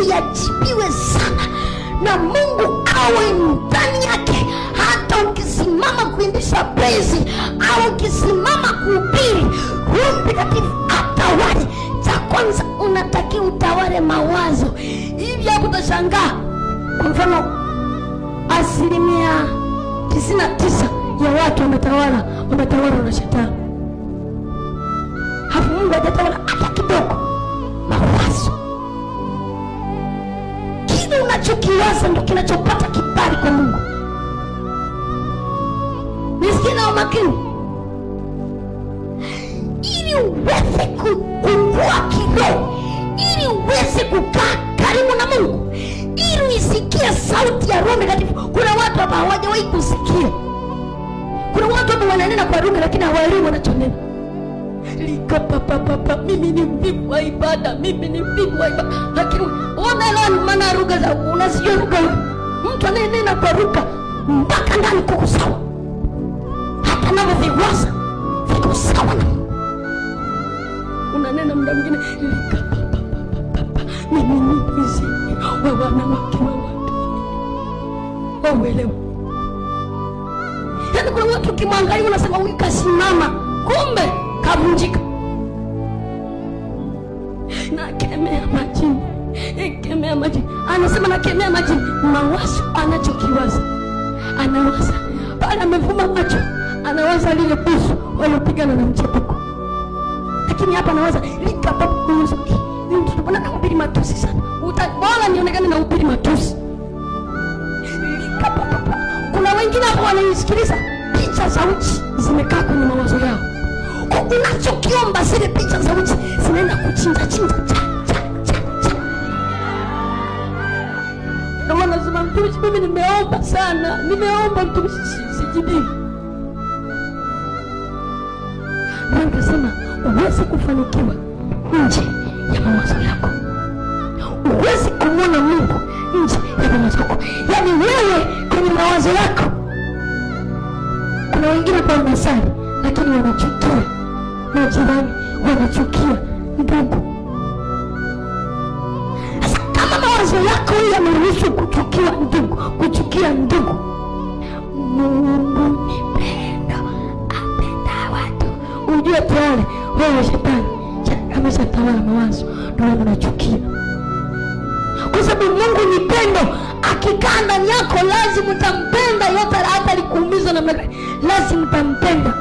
yajibiwe sana na Mungu awe ndani yake. Hata ukisimama kuimbisha praise au ukisimama kuhubiri, Roho Mtakatifu atawale. Cha kwanza unatakiwa utawale mawazo. Hivi hapo utashangaa, kwa mfano 99% ya watu wametawala na shetani. Hapo Mungu hajatawala hata kidogo. Mawazo, kile unachokiwaza ndio kinachopata kibali kwa Mungu. Nisikie na makini, ili uweze kukua kiroho, ili uweze kukaa karibu na Mungu, ili uisikie sauti ya Roho Mtakatifu. Kuna watu hapa hawajawahi kusikia. Kuna watu hapa wananena kwa lugha lakini hawaelewi wanachonena. Mimi ni mvivu wa ibada, lakini unaelewa maana lugha za unasijua lugha. Mtu ananena kwa lugha mpaka ndani kuko sawa, hata navyo viwaza viko sawa na unanena muda mwingine mimi ni mwizi wa wanawake wa watu. Wauelewa? Yaani kuna watu ukimwangalia unasema huyu kasimama, kumbe kavunjika. Kemea majini. Anasema nakemea majini. Mawazo anachokiwaza. Anawaza pale amevuma macho, anawaza lile busu walopigana na mchepuko. Lakini hapa anawaza likapapukuzuki. Ni mtu mbona anahubiri matusi sana. Bora nionekane na hubiri matusi. Kuna wengine hapo wanaisikiliza, picha za uchi zimekaa kwenye mawazo yao. Unachokiomba zile picha za uchi zinaenda kuchinja. Ndio maana nasema mtumishi, mimi nimeomba sana, mtumishi sijibii. Mungu anasema uweze kufanikiwa nje ya mawazo yako. Uweze kumwona Mungu nje ya mawazo yako. Yaani wewe kwenye mawazo yako. Kuna wengine kwa wanasali lakini wanachukia majirani, wanachukia ndugu. Sasa kama mawazo yako yameruhusu kuchukia ndugu, Mungu ni pendo, apenda watu, ujue tayari wewe shetani ameshatawala mawazo, ndio unachukia. Kwa sababu Mungu ni pendo, akikaa ndani yako lazima utampenda. Yote hata likuumiza na lazima utampenda.